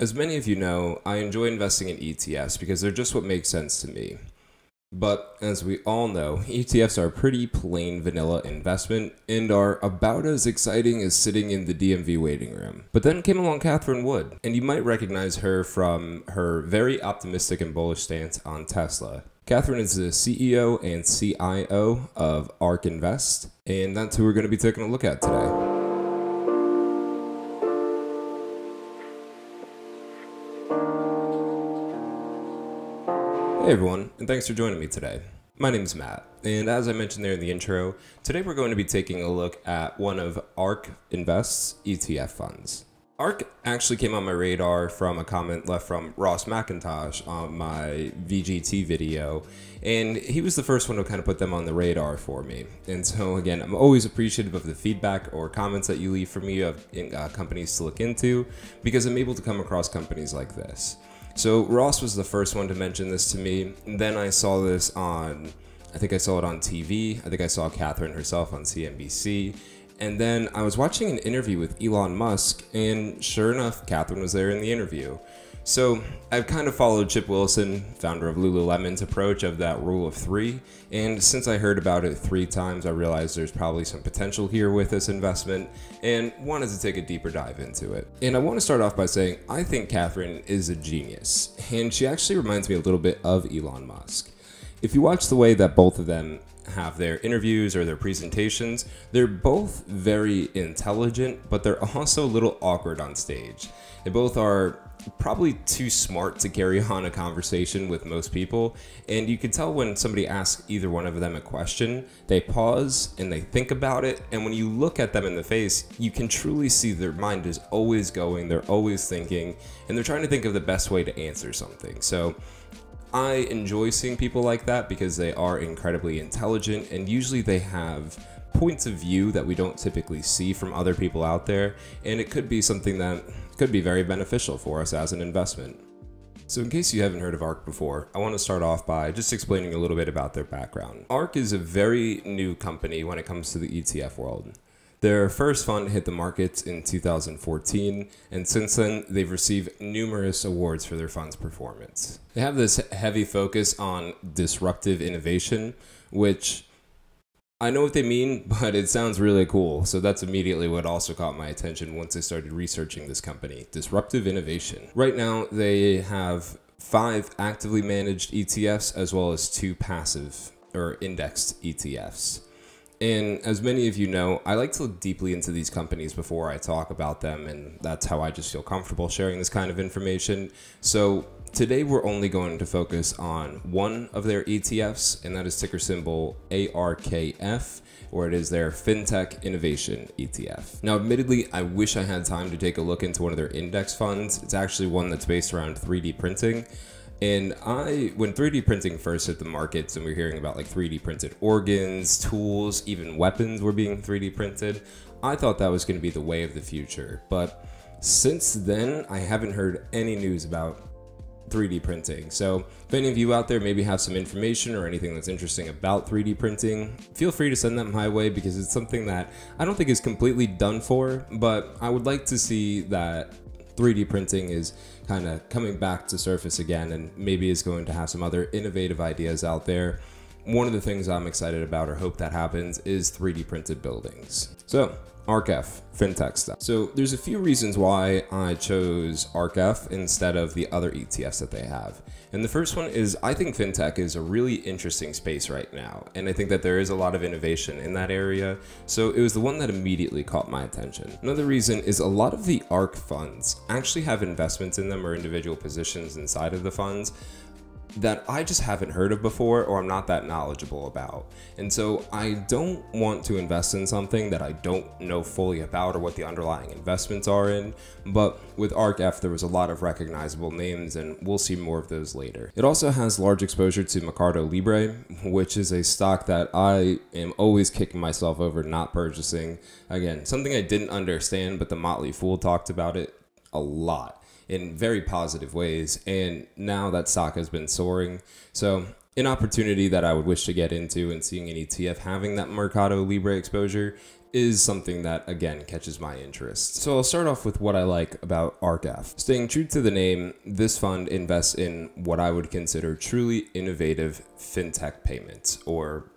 As many of you know, I enjoy investing in ETFs because they're just what makes sense to me. But as we all know, ETFs are a pretty plain vanilla investment and are about as exciting as sitting in the DMV waiting room. But then came along Catherine Wood, and you might recognize her from her very optimistic and bullish stance on Tesla. Catherine is the CEO and CIO of ARK Invest, and that's who we're going to be taking a look at today. Hey everyone, and thanks for joining me today. My name is Matt, and as I mentioned there in the intro, today we're going to be taking a look at one of ARK Invest's ETF funds. ARK actually came on my radar from a comment left from Ross McIntosh on my VGT video, and he was the first one to kind of put them on the radar for me. And so again, I'm always appreciative of the feedback or comments that you leave for me of companies to look into, because I'm able to come across companies like this. So Ross was the first one to mention this to me. Then I saw this on, I think I saw it on TV. I think I saw Catherine herself on CNBC. And then I was watching an interview with Elon Musk, and sure enough, Catherine was there in the interview. So I've kind of followed Chip Wilson, founder of Lululemon's approach of that rule of three. And since I heard about it 3 times, I realized there's probably some potential here with this investment and wanted to take a deeper dive into it. And I want to start off by saying I think Catherine is a genius, and she actually reminds me a little bit of Elon Musk. If you watch the way that both of them have their interviews or their presentations, they're both very intelligent, but they're also a little awkward on stage. They both are probably too smart to carry on a conversation with most people, and you can tell when somebody asks either one of them a question, they pause and they think about it, and when you look at them in the face, you can truly see their mind is always going, they're always thinking, and they're trying to think of the best way to answer something. So I enjoy seeing people like that because they are incredibly intelligent, and usually they have points of view that we don't typically see from other people out there, and it could be something that could be very beneficial for us as an investment. So in case you haven't heard of ARK before, I want to start off by just explaining a little bit about their background. ARK is a very new company when it comes to the ETF world. Their first fund hit the markets in 2014, and since then, they've received numerous awards for their fund's performance. They have this heavy focus on disruptive innovation, which I know what they mean, but it sounds really cool. So that's immediately what also caught my attention once I started researching this company, disruptive innovation. Right now, they have 5 actively managed ETFs as well as 2 passive or indexed ETFs. And as many of you know, I like to look deeply into these companies before I talk about them, and that's how I just feel comfortable sharing this kind of information. So today we're only going to focus on one of their ETFs, and that is ticker symbol ARKF, or it is their FinTech Innovation ETF. Now, admittedly, I wish I had time to take a look into one of their index funds. It's actually one that's based around 3D printing. And when 3D printing first hit the markets and we were hearing about like 3D printed organs, tools, even weapons were being 3D printed, I thought that was going to be the way of the future. But since then, I haven't heard any news about 3D printing. So if any of you out there maybe have some information or anything that's interesting about 3D printing, feel free to send them my way, because it's something that I don't think is completely done for, but I would like to see that 3D printing is kind of coming back to surface again, and maybe is going to have some other innovative ideas out there. One of the things I'm excited about or hope that happens is 3D printed buildings. So ARKF, FinTech stuff. So there's a few reasons why I chose ARKF instead of the other ETFs that they have. And the first one is I think FinTech is a really interesting space right now. And I think that there is a lot of innovation in that area. So it was the one that immediately caught my attention. Another reason is a lot of the ARK funds actually have investments in them or individual positions inside of the funds that I just haven't heard of before, or I'm not that knowledgeable about. And so I don't want to invest in something that I don't know fully about or what the underlying investments are in. But with ARKF, there was a lot of recognizable names, and we'll see more of those later. It also has large exposure to Mercado Libre, which is a stock that I am always kicking myself over not purchasing. Again, something I didn't understand, but the Motley Fool talked about it a lot in very positive ways, and now that stock has been soaring. So an opportunity that I would wish to get into, and seeing an ETF having that Mercado Libre exposure is something that, again, catches my interest. So I'll start off with what I like about ARKF. Staying true to the name, this fund invests in what I would consider truly innovative fintech payments, or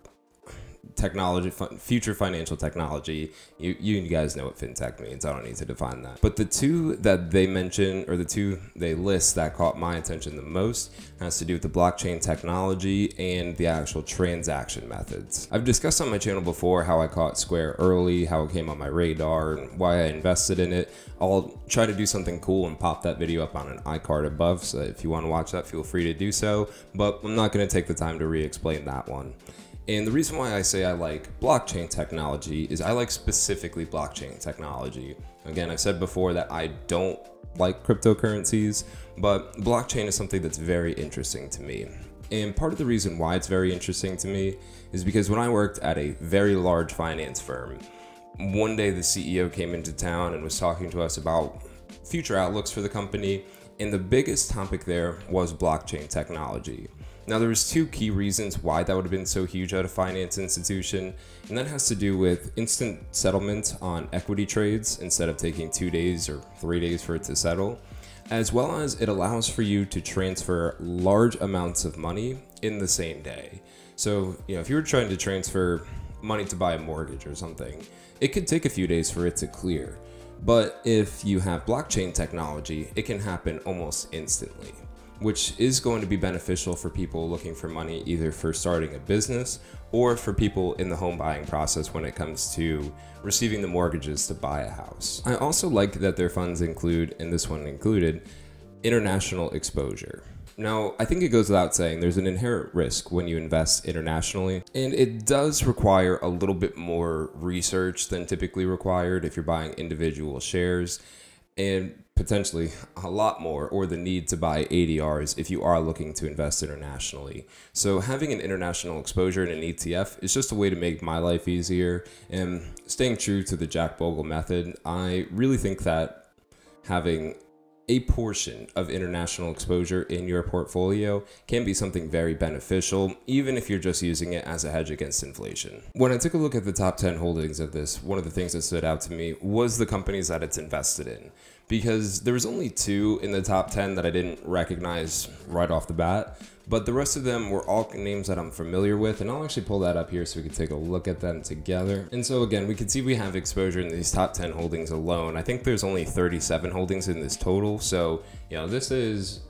technology, future financial technology. You guys know what fintech means. I don't need to define that. But the two that they mention, or the two they list that caught my attention the most, has to do with the blockchain technology and the actual transaction methods. I've discussed on my channel before how I caught Square early, how it came on my radar, and why I invested in it. I'll try to do something cool and pop that video up on an iCard above, so if you want to watch that, feel free to do so, but I'm not going to take the time to re-explain that one. And the reason why I say I like blockchain technology is I like specifically blockchain technology. Again, I've said before that I don't like cryptocurrencies, but blockchain is something that's very interesting to me. And part of the reason why it's very interesting to me is because when I worked at a very large finance firm, one day the CEO came into town and was talking to us about future outlooks for the company, and the biggest topic there was blockchain technology. Now, there was two key reasons why that would have been so huge at a finance institution, and that has to do with instant settlement on equity trades instead of taking 2 days or 3 days for it to settle, as well as it allows for you to transfer large amounts of money in the same day. So, if you were trying to transfer money to buy a mortgage or something, it could take a few days for it to clear. But if you have blockchain technology, it can happen almost instantly, which is going to be beneficial for people looking for money, either for starting a business or for people in the home buying process when it comes to receiving the mortgages to buy a house. I also like that their funds include, and this one included, international exposure. Now, I think it goes without saying there's an inherent risk when you invest internationally, and it does require a little bit more research than typically required if you're buying individual shares, and potentially a lot more, or the need to buy ADRs if you are looking to invest internationally. So having an international exposure in an ETF is just a way to make my life easier, and staying true to the Jack Bogle method, I really think that having a portion of international exposure in your portfolio can be something very beneficial, even if you're just using it as a hedge against inflation. When I took a look at the top 10 holdings of this, one of the things that stood out to me was the companies that it's invested in, because there was only 2 in the top 10 that I didn't recognize right off the bat, but the rest of them were all names that I'm familiar with, and I'll actually pull that up here so we can take a look at them together. And so again, we can see we have exposure in these top 10 holdings alone. I think there's only 37 holdings in this total, so this is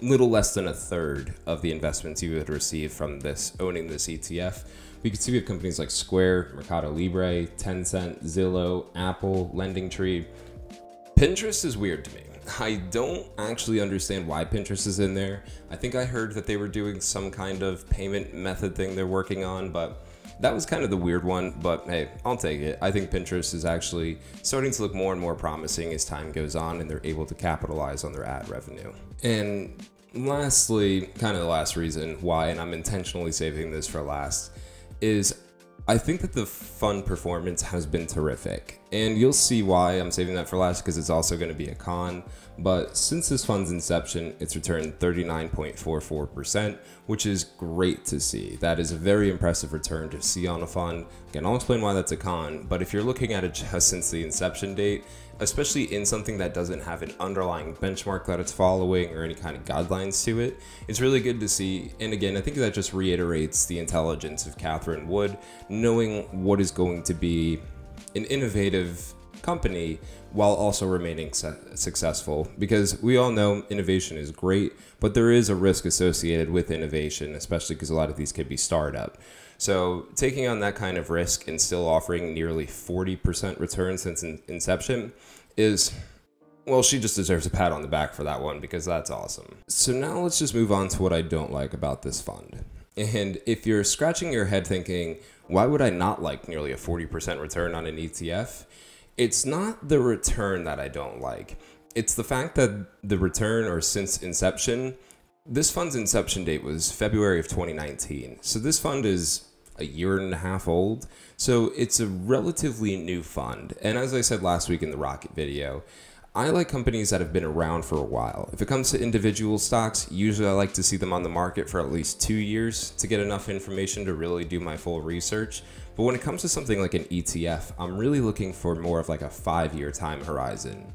little less than a third of the investments you would receive from owning this ETF. We can see we have companies like Square, Mercado Libre, Tencent, Zillow, Apple, LendingTree. Pinterest is weird to me. I don't actually understand why Pinterest is in there. I think I heard that they were doing some kind of payment method thing they're working on, but that was kind of the weird one. But hey, I'll take it. I think Pinterest is actually starting to look more and more promising as time goes on and they're able to capitalize on their ad revenue. And lastly, kind of the last reason why, and I'm intentionally saving this for last, is I think that the fund performance has been terrific, and you'll see why I'm saving that for last, because it's also going to be a con. But since this fund's inception, it's returned 39.44%, which is great to see. That is a very impressive return to see on a fund. Again, I'll explain why that's a con, but if you're looking at it just since the inception date, especially in something that doesn't have an underlying benchmark that it's following or any kind of guidelines to it, it's really good to see. And again, I think that just reiterates the intelligence of Catherine Wood, knowing what is going to be an innovative company while also remaining successful, because we all know innovation is great, but there is a risk associated with innovation, especially because a lot of these could be startup. So taking on that kind of risk and still offering nearly 40% return since inception is, well, she just deserves a pat on the back for that one, because that's awesome. So now let's just move on to what I don't like about this fund. And if you're scratching your head thinking, why would I not like nearly a 40% return on an ETF? It's not the return that I don't like. It's the fact that the return, or since inception, this fund's inception date was February of 2019. So this fund is a year and a half old. So it's a relatively new fund. And as I said last week in the Rocket video, I like companies that have been around for a while. If it comes to individual stocks, usually I like to see them on the market for at least 2 years to get enough information to really do my full research. But when it comes to something like an ETF, I'm really looking for more of like a 5-year time horizon.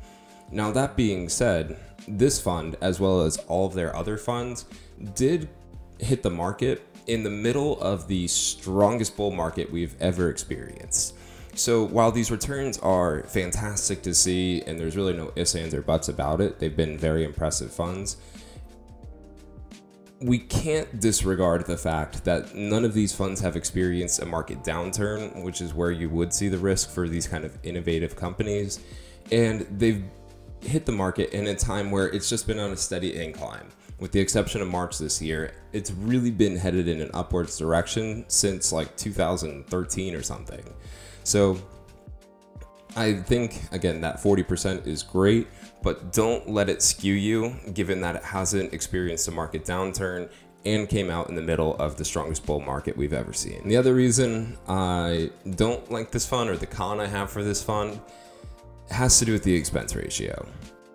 Now that being said, this fund, as well as all of their other funds, did hit the market in the middle of the strongest bull market we've ever experienced. So while these returns are fantastic to see, and there's really no ifs, ands, or buts about it, they've been very impressive funds, we can't disregard the fact that none of these funds have experienced a market downturn, which is where you would see the risk for these kind of innovative companies. And they've hit the market in a time where it's just been on a steady incline. With the exception of March this year, it's really been headed in an upwards direction since like 2013 or something. So I think, again, that 40% is great, but don't let it skew you, given that it hasn't experienced a market downturn and came out in the middle of the strongest bull market we've ever seen. And the other reason I don't like this fund, or the con I have for this fund, has to do with the expense ratio.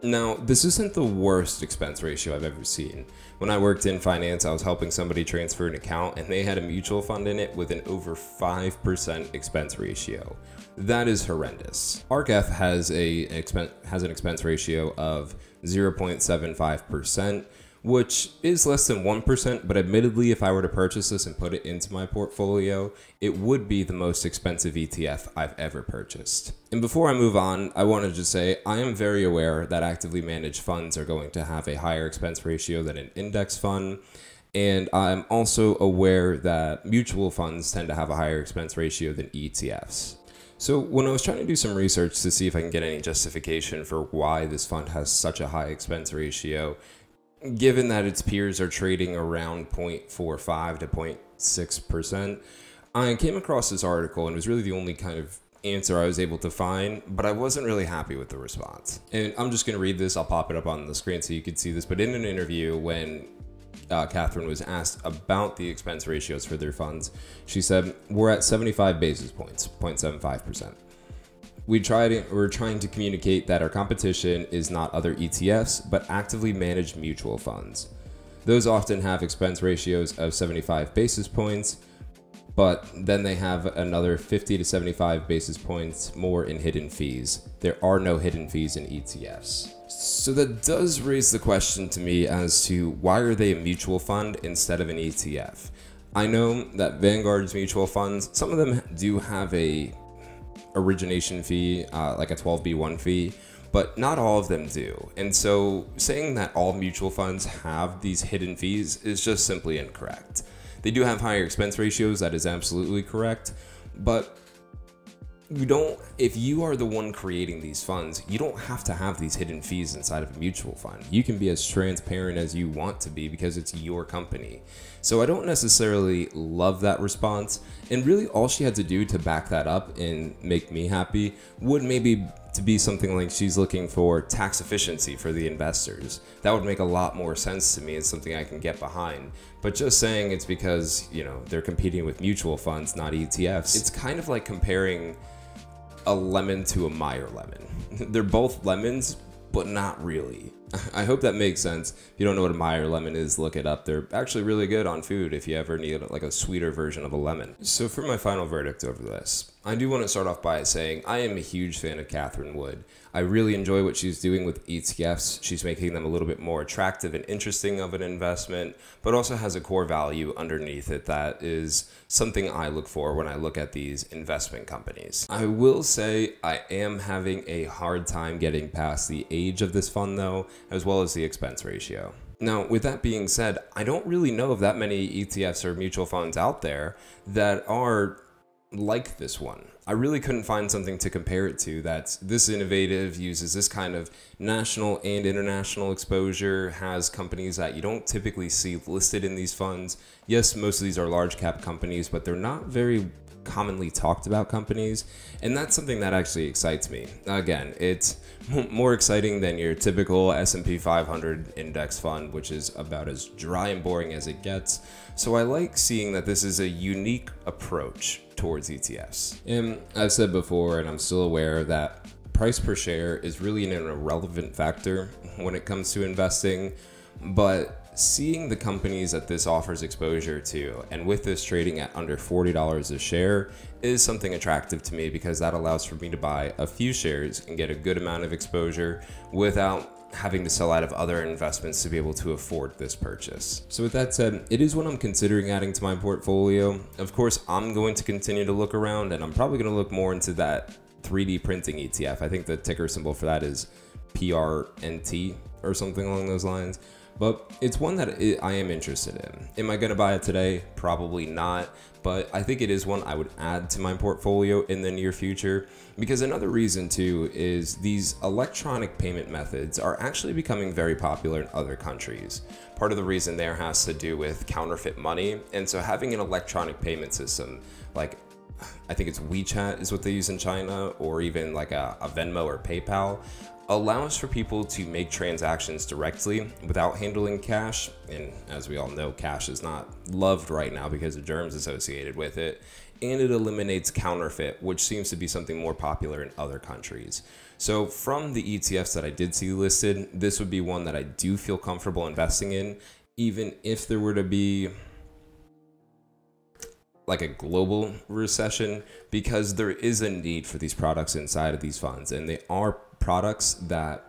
Now, this isn't the worst expense ratio I've ever seen. When I worked in finance, I was helping somebody transfer an account, and they had a mutual fund in it with an over 5% expense ratio. That is horrendous. ARKF has an expense ratio of 0.75%, which is less than 1%, but admittedly, if I were to purchase this and put it into my portfolio, it would be the most expensive ETF I've ever purchased. And before I move on, I want to just say I am very aware that actively managed funds are going to have a higher expense ratio than an index fund. And I'm also aware that mutual funds tend to have a higher expense ratio than ETFs. So when I was trying to do some research to see if I can get any justification for why this fund has such a high expense ratio, given that its peers are trading around 0.45 to 0.6%, I came across this article, and it was really the only kind of answer I was able to find, but I wasn't really happy with the response. And I'm just going to read this. I'll pop it up on the screen so you can see this. But in an interview, when Catherine was asked about the expense ratios for their funds, she said, "We're at 75 basis points, 0.75%. We're trying to communicate that our competition is not other ETFs, but actively managed mutual funds. Those often have expense ratios of 75 basis points, but then they have another 50 to 75 basis points more in hidden fees. There are no hidden fees in ETFs." So that does raise the question to me as to why are they a mutual fund instead of an ETF? I know that Vanguard's mutual funds, some of them do have a origination fee, like a 12B1 fee, but not all of them do. And so saying that all mutual funds have these hidden fees is just simply incorrect. They do have higher expense ratios, that is absolutely correct, but if you are the one creating these funds, you don't have to have these hidden fees inside of a mutual fund. You can be as transparent as you want to be because it's your company. So I don't necessarily love that response. And really all she had to do to back that up and make me happy would maybe to be something like she's looking for tax efficiency for the investors. That would make a lot more sense to me and something I can get behind. But just saying it's because, they're competing with mutual funds, not ETFs, it's kind of like comparing a lemon to a Meyer lemon. They're both lemons, but not really. I hope that makes sense. If you don't know what a Meyer lemon is, look it up. They're actually really good on food if you ever need like a sweeter version of a lemon. So for my final verdict over this, I do want to start off by saying I am a huge fan of Catherine Wood. I really enjoy what she's doing with ETFs. She's making them a little bit more attractive and interesting of an investment, but also has a core value underneath it that is something I look for when I look at these investment companies. I will say I am having a hard time getting past the age of this fund though, as well as the expense ratio. Now, with that being said, I don't really know of that many ETFs or mutual funds out there that are like this one. I really couldn't find something to compare it to that's this innovative, uses this kind of national and international exposure, has companies that you don't typically see listed in these funds. Yes, most of these are large cap companies, but they're not very commonly talked about companies, and that's something that actually excites me. Again, it's more exciting than your typical S&P 500 index fund, which is about as dry and boring as it gets. So I like seeing that this is a unique approach towards ETFs. And I've said before, and I'm still aware that price per share is really an irrelevant factor when it comes to investing, but seeing the companies that this offers exposure to, and with this trading at under $40 a share, is something attractive to me because that allows for me to buy a few shares and get a good amount of exposure without having to sell out of other investments to be able to afford this purchase. So with that said, it is what I'm considering adding to my portfolio. Of course, I'm going to continue to look around, and I'm probably going to look more into that 3D printing ETF. I think the ticker symbol for that is PRNT or something along those lines. But it's one that I am interested in. Am I going to buy it today? Probably not. But I think it is one I would add to my portfolio in the near future. Because another reason too is these electronic payment methods are actually becoming very popular in other countries. Part of the reason there has to do with counterfeit money. And so having an electronic payment system, like I think it's WeChat is what they use in China, or even like a Venmo or PayPal, allows for people to make transactions directly without handling cash. And as we all know, cash is not loved right now because of germs associated with it. And it eliminates counterfeit, which seems to be something more popular in other countries. So from the ETFs that I did see listed, this would be one that I do feel comfortable investing in, even if there were to be like a global recession, because there is a need for these products inside of these funds, and they are products that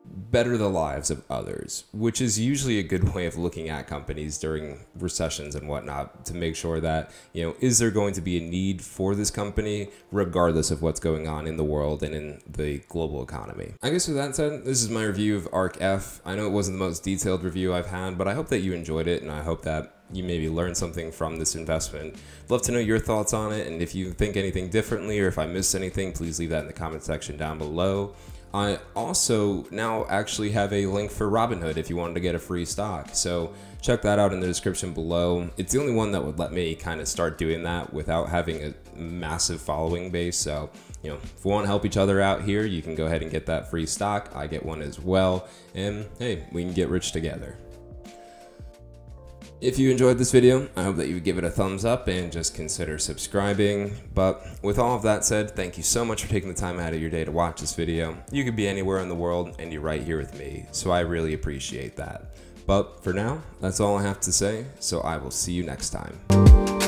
better the lives of others, which is usually a good way of looking at companies during recessions and whatnot, to make sure that, you know, is there going to be a need for this company regardless of what's going on in the world and in the global economy. I guess with that said, this is my review of ARKF. I know it wasn't the most detailed review I've had, but I hope that you enjoyed it, and I hope that you maybe learned something from this investment. Love to know your thoughts on it, and if you think anything differently or if I missed anything, please leave that in the comment section down below. I also now actually have a link for Robinhood if you wanted to get a free stock, so check that out in the description below. It's the only one that would let me kind of start doing that without having a massive following base. So, you know, if we want to help each other out here, you can go ahead and get that free stock. I get one as well, and hey, we can get rich together. If you enjoyed this video, I hope that you would give it a thumbs up and just consider subscribing. But with all of that said, thank you so much for taking the time out of your day to watch this video. You could be anywhere in the world and you're right here with me, so I really appreciate that. But for now, that's all I have to say, so I will see you next time.